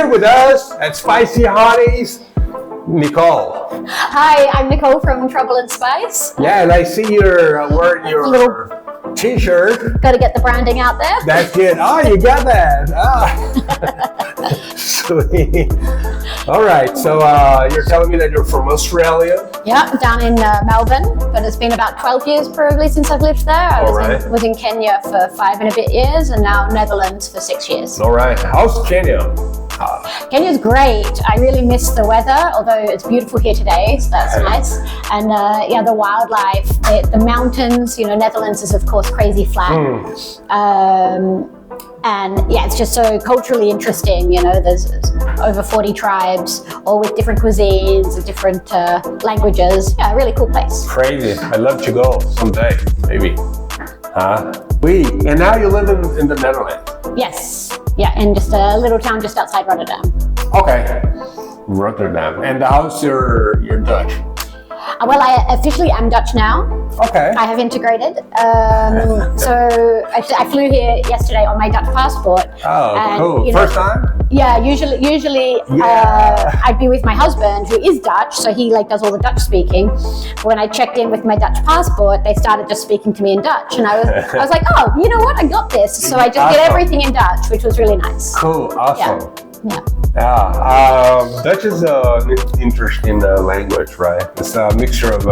here with us at Spicy Honneys, Nicole. Hi, I'm Nicole from Trouble and Spice. Yeah, and I see you're wearing your t-shirt. Got to get the branding out there. That's good. Oh, you got that. Sweet. All right, so you're telling me that you're from Australia? Yeah, down in Melbourne, but it's been about 12 years probably since I've lived there. I was in Kenya for 5 and a bit years, and now Netherlands for 6 years. All right. How's Kenya? Kenya's great. I really miss the weather, although it's beautiful here today, so that's nice. And yeah, the wildlife, the mountains, Netherlands is of course crazy flat. And yeah, it's just so culturally interesting. There's over 40 tribes, all with different cuisines and different languages. Yeah, a really cool place. Crazy. I'd love to go someday, maybe. And now you live in the Netherlands? Yes. Yeah, in just a little town just outside Rotterdam. Okay. Rotterdam. And how's your Dutch? Well, I officially am Dutch now. Okay. I have integrated. So I flew here yesterday on my Dutch passport. Oh, and, cool. First time? Yeah, usually I'd be with my husband, who is Dutch, so he does all the Dutch speaking. But when I checked in with my Dutch passport, they started just speaking to me in Dutch, and I was like, oh, you know what? I got this. So I just did everything in Dutch, which was really nice. Cool. Awesome. Yeah. Dutch is an interesting language, right? It's a mixture of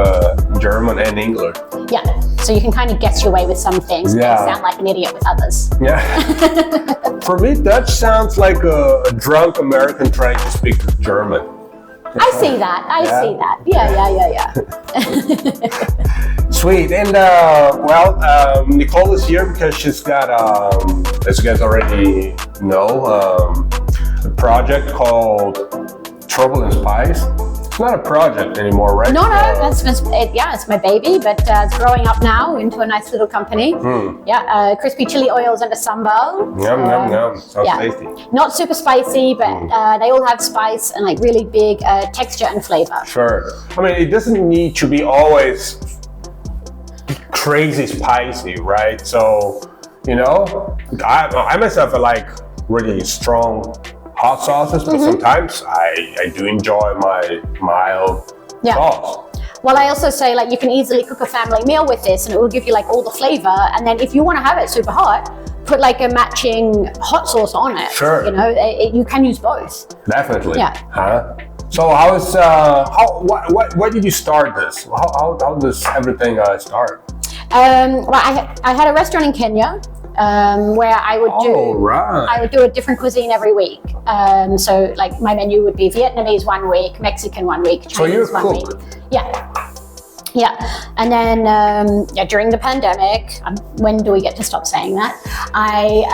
German and English. Yeah, so you can kind of guess your way with some things, and sound like an idiot with others. Yeah. For me, Dutch sounds like a drunk American trying to speak German. I see that. I see that. Yeah. Sweet. And Nicole is here because she's got, as you guys already know, a project called Trouble and Spice. It's not a project anymore, right? No, it's my baby, but it's growing up now into a nice little company. Yeah, crispy chili oils and a sambal. Yum. Sounds tasty. Not super spicy, but they all have spice and really big texture and flavor. Sure. I mean, it doesn't need to be always crazy spicy, right? So, I myself like really strong hot sauces, but sometimes I do enjoy my mild sauce. Well, I also say you can easily cook a family meal with this, and it will give you all the flavor. And then if you want to have it super hot, put a matching hot sauce on it. Sure. You can use both. Definitely. Yeah. So what did you start this? How does everything start? Well, I had a restaurant in Kenya. Where I would do a different cuisine every week. So my menu would be Vietnamese 1 week, Mexican 1 week, Chinese 1 week. Yeah. And then during the pandemic, when do we get to stop saying that? I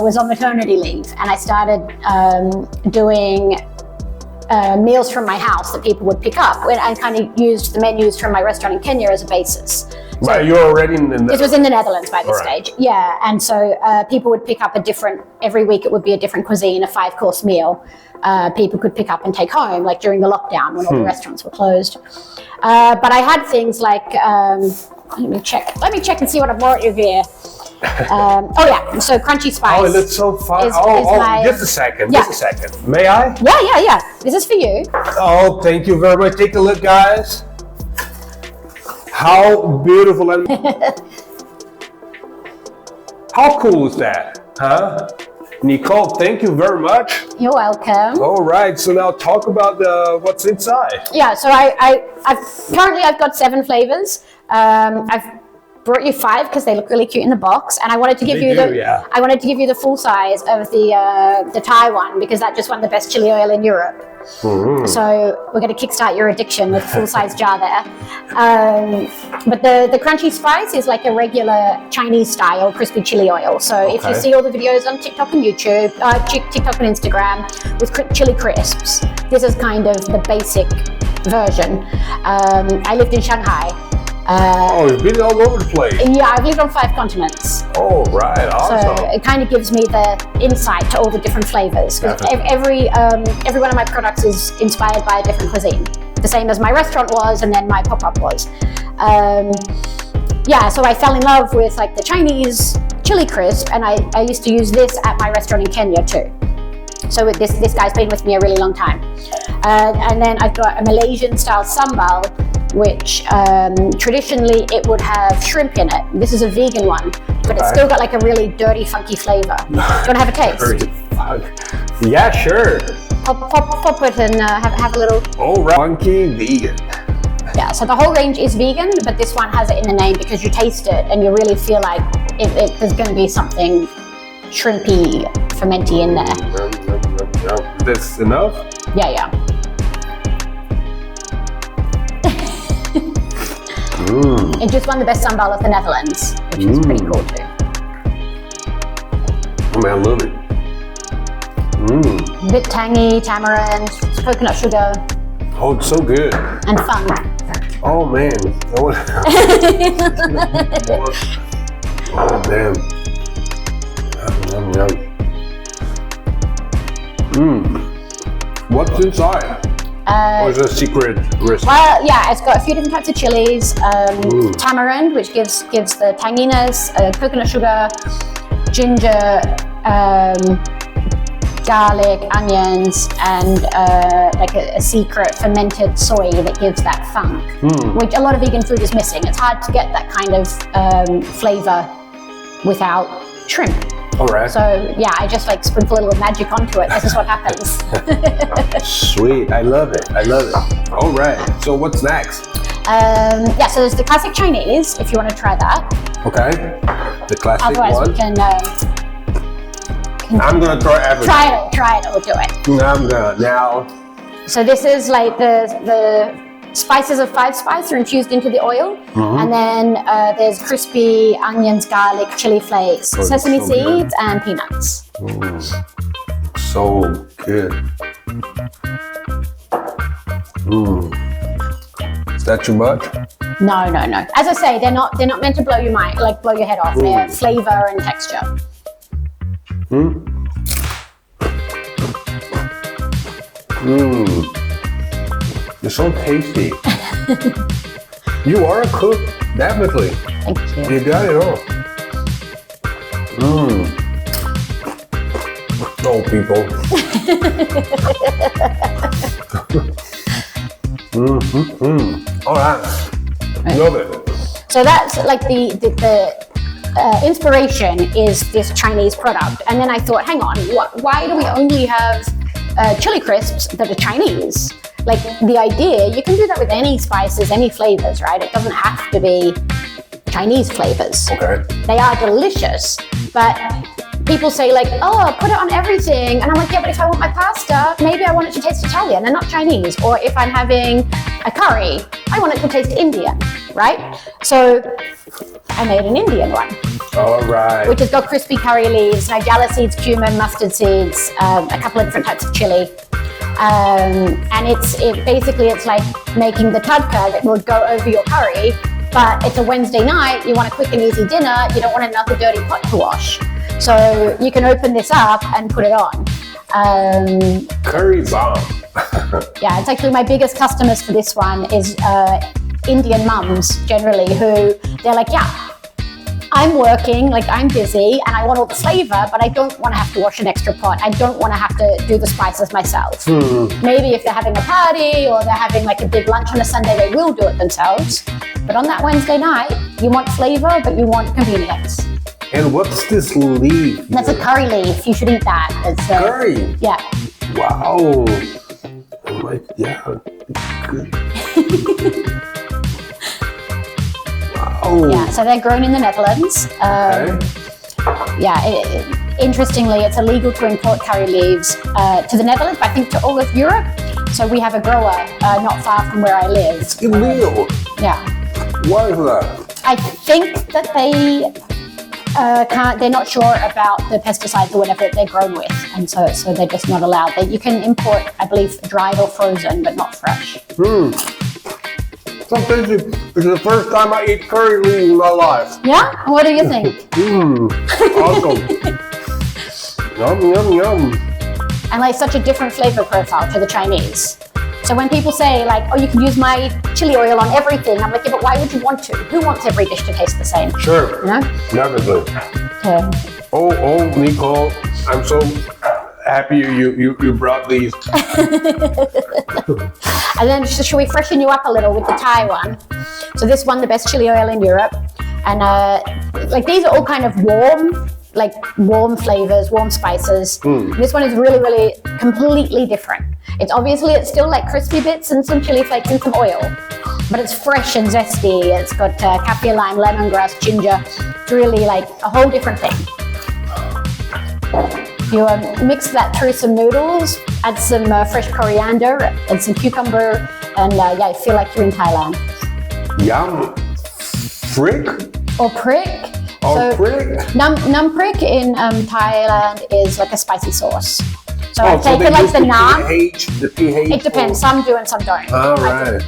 was on maternity leave, and I started doing meals from my house that people would pick up. I kind of used the menus from my restaurant in Kenya as a basis. So you're already in the Netherlands? It was in the Netherlands by this stage, yeah. And so people would pick up every week it would be a different cuisine, a 5-course meal. People could pick up and take home, during the lockdown when all the restaurants were closed. But I had things let me check and see what I brought you here. So crunchy spice. Oh, it looks so fun. Just a second. May I? Yeah. This is for you. Oh, thank you very much. Take a look, guys. How beautiful and how cool is that, huh? Nicole, thank you very much. You're welcome. All right, so now talk about what's inside. Yeah, so I've got 7 flavors. I've brought you 5 because they look really cute in the box, and I wanted to give you the full size of the Thai one because that just won the best chili oil in Europe. So we're going to kickstart your addiction with a full-size jar there. But the crunchy spice is like a regular Chinese-style crispy chili oil. So if you see all the videos on TikTok and YouTube, TikTok and Instagram with chili crisps, this is kind of the basic version. I lived in Shanghai. You've been all over the place. Yeah, I've lived on 5 continents. Oh, right, awesome. So it kind of gives me the insight to all the different flavors. Every one of my products is inspired by a different cuisine. The same as my restaurant was, and then my pop-up was. So I fell in love with the Chinese chili crisp, and I used to use this at my restaurant in Kenya too. So this guy's been with me a really long time. And then I've got a Malaysian style sambal, which traditionally it would have shrimp in it. This is a vegan one, but it's still got like a really dirty, funky flavor. Do you want to have a taste? Yeah, sure. Pop it and have a little. Oh, funky vegan. Yeah, so the whole range is vegan, but this one has it in the name because you taste it and you really feel like there's going to be something shrimpy, fermenty in there. This enough? Yeah. It just won the best sambal of the Netherlands, which is pretty cool too. Oh man, I love it. A bit tangy, tamarind, coconut sugar. Oh, it's so good. And fun. Oh man. Oh damn. What's inside? Or is it a secret recipe? Well, yeah, it's got a few different types of chilies. Tamarind, which gives the tanginess, coconut sugar, ginger, garlic, onions, and like a secret fermented soy that gives that funk, which a lot of vegan food is missing. It's hard to get that kind of flavor without shrimp. All right. So yeah, I just like sprinkle a little magic onto it. This is what happens. Sweet, I love it. All right. So what's next? Yeah, so there's the classic Chinese, if you want to try that. Okay. The classic Otherwise one. we can I'm gonna try everything. Try it or do it. I'm gonna now. So this is like the spices of 5 spice are infused into the oil, and then there's crispy onions, garlic, chili flakes, sesame seeds, and peanuts. So good. Is that too much? No. As I say, they're not meant to blow your mind, like blow your head off. They're flavor and texture. You're so tasty. You are a cook, definitely. Thank you. You got it all. Oh, people. All right. Love it. So that's like the inspiration is this Chinese product, and then I thought, hang on, why do we only have chili crisps that are Chinese? Like the idea, you can do that with any spices, any flavors, right? It doesn't have to be Chinese flavors. Okay. They are delicious, but people say like, oh, put it on everything. And I'm like, yeah, but if I want my pasta, maybe I want it to taste Italian and not Chinese. Or if I'm having a curry, I want it to taste Indian, right? So I made an Indian one. All right. Which has got crispy curry leaves, nigella seeds, cumin, mustard seeds, a couple of different types of chili. And it's like making the tadka that will go over your curry, but it's a Wednesday night, you want a quick and easy dinner, you don't want another dirty pot to wash. So you can open this up and put it on. Curry bomb. Yeah, it's actually my biggest customers for this one is Indian mums generally, who they're like, yeah, I'm working, like I'm busy and I want all the flavor, but I don't want to have to wash an extra pot. I don't want to have to do the spices myself. Maybe if they're having a party or they're having like a big lunch on a Sunday, they will do it themselves. But on that Wednesday night, you want flavor, but you want convenience. And what's this leaf? That's a curry leaf. You should eat that. It's curry? Yeah. Wow. I'm like, yeah, good. Wow. Yeah, so they're grown in the Netherlands. Okay. Yeah, interestingly, it's illegal to import curry leaves to the Netherlands, but I think to all of Europe. So we have a grower not far from where I live. It's illegal? Yeah. Why is that? I think that they're not sure about the pesticides or whatever that they're grown with, and so they're just not allowed. You can import, I believe, dried or frozen, but not fresh. Sometimes it's the first time I eat curry leaves in my life. Yeah? What do you think? Awesome. Yum. And like such a different flavor profile to the Chinese. So when people say like, oh, you can use my chili oil on everything, I'm like, yeah, but why would you want to? Who wants every dish to taste the same? Sure. You know? Definitely. Yeah. Oh, Nicole, I'm so happy you brought these. And then should we freshen you up a little with the Thai one? So this won the best chili oil in Europe. And like these are all kind of warm flavors, warm spices. This one is really, really completely different. It's still like crispy bits and some chili flakes and some oil, but it's fresh and zesty. It's got kaffir lime, lemongrass, ginger. It's really like a whole different thing. You mix that through some noodles, add some fresh coriander and some cucumber, and I feel like you're in Thailand. Yum. Frick? Or prick. Prick? Num prick in Thailand is like a spicy sauce. So I so take they it like use the naan. The pH. It depends. Some do and some don't. All right.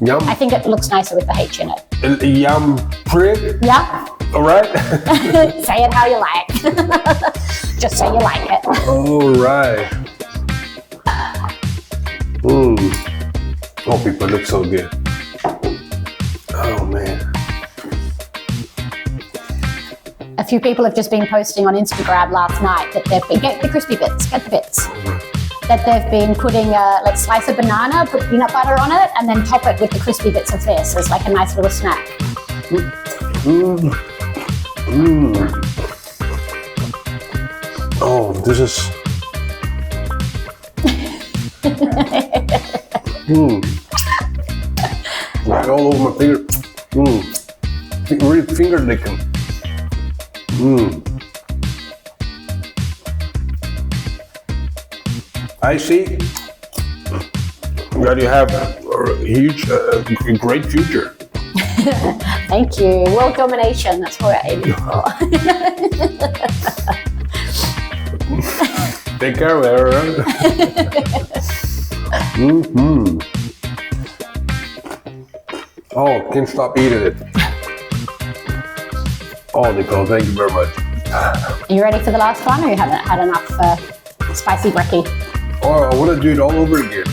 Yum. I think it looks nicer with the H in it. Yum prick. Yeah. All right. Say it how you like. Just say you like it. All right. Oh, people look so good. Oh man. A few people have just been posting on Instagram last night that they've been, get the crispy bits, get the bits. That they've been putting like slice of banana, put peanut butter on it, and then top it with the crispy bits of this as like a nice little snack. Oh, this is. Right all over my finger. Really finger licking. I see that you have a huge, great future. Thank you. World domination, that's what we're aiming for. Take care of it, everyone. Oh, can't stop eating it. Oh, Nicole, thank you very much. Are you ready for the last one, or you haven't had enough spicy brekkie? Oh, I want to do it all over again.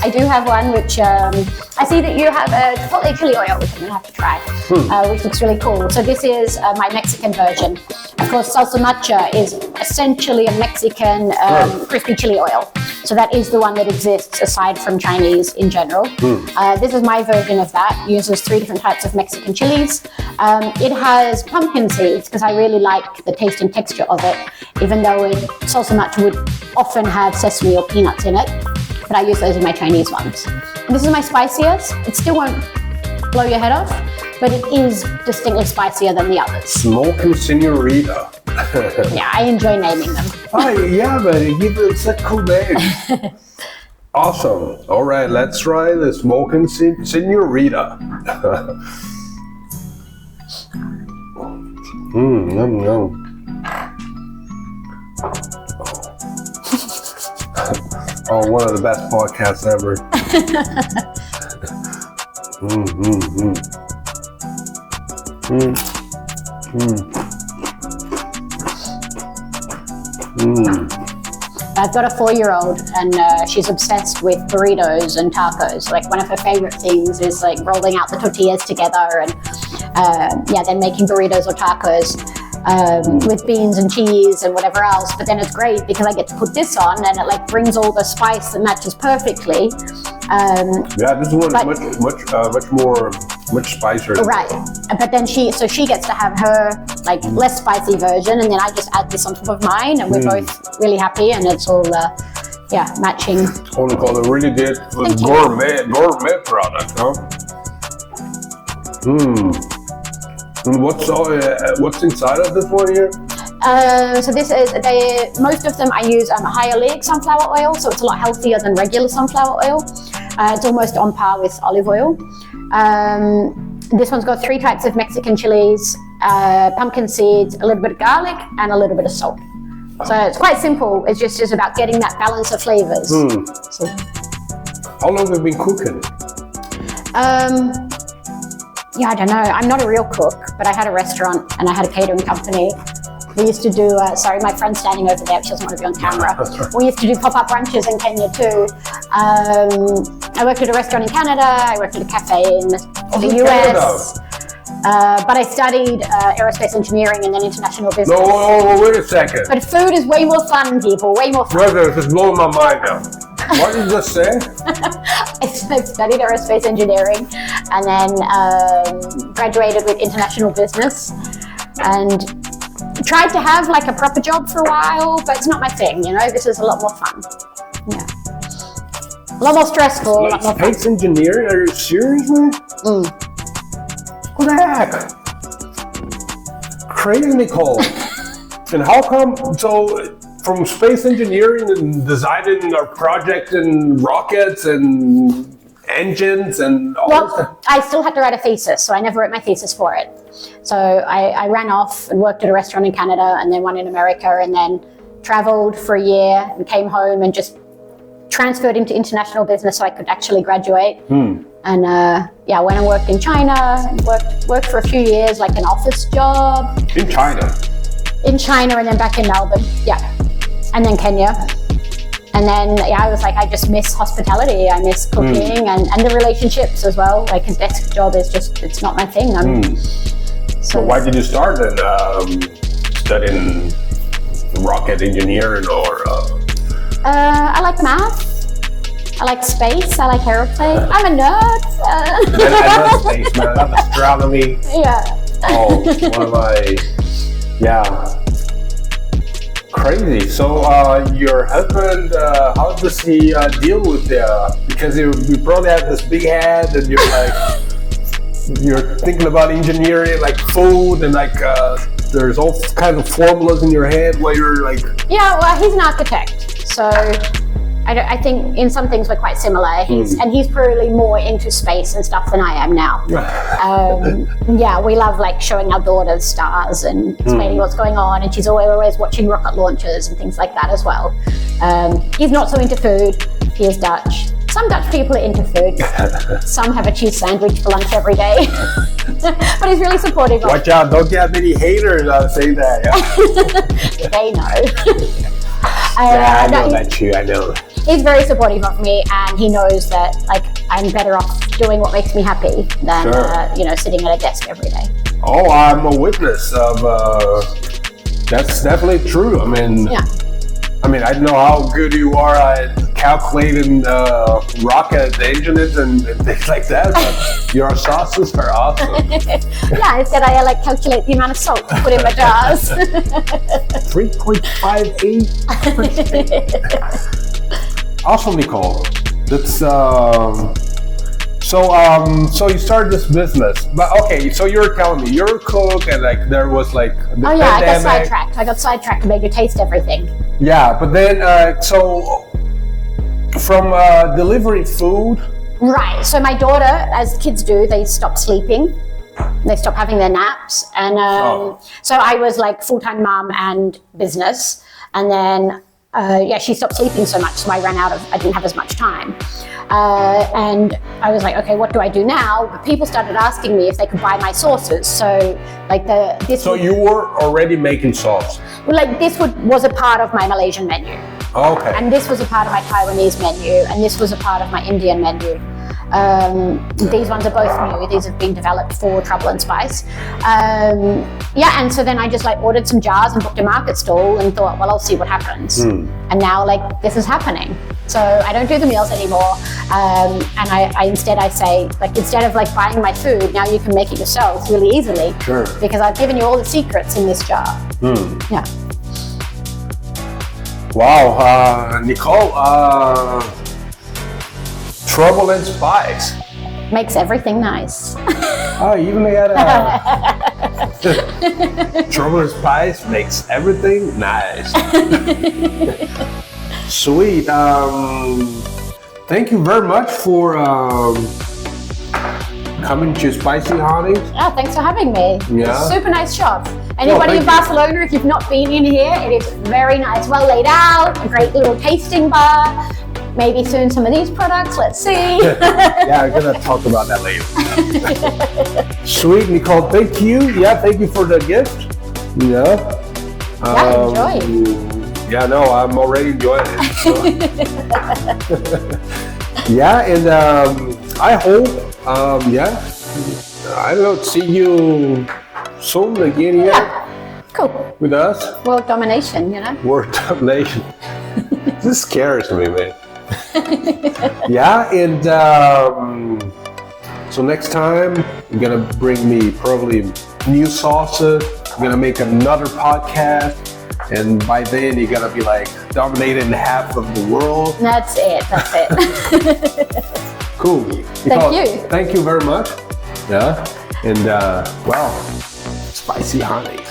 I do have one which I see that you have a chipotle chili oil, which I'm going to have to try, which looks really cool. So this is my Mexican version. Of course, salsa matcha is essentially a Mexican crispy chili oil. So that is the one that exists aside from Chinese in general. This is my version of that. It uses 3 different types of Mexican chilies. It has pumpkin seeds because I really like the taste and texture of it, even though salsa matcha would often have sesame or peanuts in it. But I use those in my Chinese ones. And this is my spiciest. It still won't blow your head off, but it is distinctly spicier than the others. Smoking Senorita. Yeah, I enjoy naming them. Oh, yeah, but it's a cool name. Awesome. All right, let's try the Smoking Senorita. Yum, yum. Oh, one of the best podcasts ever. I've got a 4-year-old and she's obsessed with burritos and tacos. Like one of her favorite things is like rolling out the tortillas together and then making burritos or tacos with beans and cheese and whatever else. But then it's great because I get to put this on and it like brings all the spice that matches perfectly. Yeah, this one is much spicier. Right, but then she gets to have her like less spicy version, and then I just add this on top of mine, and we're both really happy, and it's all matching. Oh, Nicole, a really good gourmet product, huh? And what's inside of this one here? So this is most of them I use high oleic sunflower oil, so it's a lot healthier than regular sunflower oil. It's almost on par with olive oil. This one's got 3 types of Mexican chilies, pumpkin seeds, a little bit of garlic, and a little bit of salt. So it's quite simple. It's just about getting that balance of flavors. So, how long have you been cooking? Yeah, I don't know. I'm not a real cook, but I had a restaurant and I had a catering company. We used to do, sorry, my friend's standing over there, she doesn't want to be on camera. We used to do pop-up brunches in Kenya too. I worked at a restaurant in Canada, I worked at a cafe in the US. But I studied aerospace engineering and then international business. No, wait a second. But food is way more fun, people. Way more fun. Brother, this is blowing my mind now. What did you just say? I studied aerospace engineering and then graduated with international business and tried to have like a proper job for a while, but it's not my thing, you know. This is a lot more fun. Yeah. A lot more stressful, a lot more fun. Space engineering? Are you serious, man? What the heck? Crazy, Nicole. And how come, so from space engineering and designing our project and rockets and engines and all this stuff? I still had to write a thesis, so I never wrote my thesis for it. So I ran off and worked at a restaurant in Canada and then one in America and then traveled for a year and came home and just transferred into international business so I could actually graduate. And went and worked in China, worked for a few years, like an office job. In China? In China and then back in Melbourne, and then Kenya. And then, I was like, I just miss hospitality. I miss cooking and the relationships as well. Like a desk job is just, it's not my thing. So why did you start then studying rocket engineering or? I like math. I like space. I like aeroplane. I'm a nerd. I love space, man. I love astronomy. Oh, one of my, crazy. So your husband, how does he deal with because you probably have this big head and you're thinking about engineering, like food and like there's all kinds of formulas in your head while you're like. Yeah, well, he's an architect, so I think in some things we're quite similar. And he's probably more into space and stuff than I am now. We love like showing our daughters stars and explaining what's going on, and she's always watching rocket launches and things like that as well. He's not so into food. He is Dutch. Some Dutch people are into food. Some have a cheese sandwich for lunch every day. But he's really supportive. Watch out, don't get many haters saying that. Yeah. They know. I know that's true, I know. He's very supportive of me, and he knows that like I'm better off doing what makes me happy than sitting at a desk every day. Oh, I'm a witness of that's definitely true. I mean, I don't know how good you are at calculating rocket engines and things like that, but your sauces are awesome. Instead I like calculate the amount of salt to put in my jars. 3.58%. Awesome, Nicole. That's so you started this business, but okay. So you're telling me you're a cook, and like there was like the pandemic. I got sidetracked and made you taste everything. Yeah, but then so from delivering food. Right. So my daughter, as kids do, they stop sleeping. They stop having their naps, and so I was like full-time mom and business, and then she stopped sleeping so much, so I didn't have as much time. And I was like, okay, what do I do now? But people started asking me if they could buy my sauces. So like So you were already making sauce? Well, like this was a part of my Malaysian menu. Okay. And this was a part of my Taiwanese menu, and this was a part of my Indian menu. These ones are both new. These have been developed for Trouble and Spice. And so then I just like ordered some jars and booked a market stall and thought, well, I'll see what happens. And now like this is happening. So I don't do the meals anymore. And I instead say, like, instead of like buying my food, now you can make it yourself really easily. Sure. Because I've given you all the secrets in this jar. Yeah. Wow, Nicole, Trouble and Spice. Makes everything nice. Oh, even they had Trouble and Spice makes everything nice. Sweet. Thank you very much for coming to Spicy Honneys. Yeah, thanks for having me. Yeah. It's a super nice shop. Anybody in Barcelona, if you've not been in here, it is very nice, well laid out, a great little tasting bar. Maybe soon some of these products, let's see. Yeah, I'm gonna talk about that later. Sweet, Nicole, thank you. Yeah, thank you for the gift. Yeah, enjoy. Yeah, no, I'm already enjoying it. So. Yeah, and I hope, I don't know, see you soon again here Cool. with us. World domination, you know? World domination. This scares me, man. Yeah, and so next time you're gonna bring me probably new sauces. I'm gonna make another podcast, and by then you're gonna be like dominating half of the world. That's it. Cool. Thank you. Thank you very much. Yeah, and well, spicy honeys.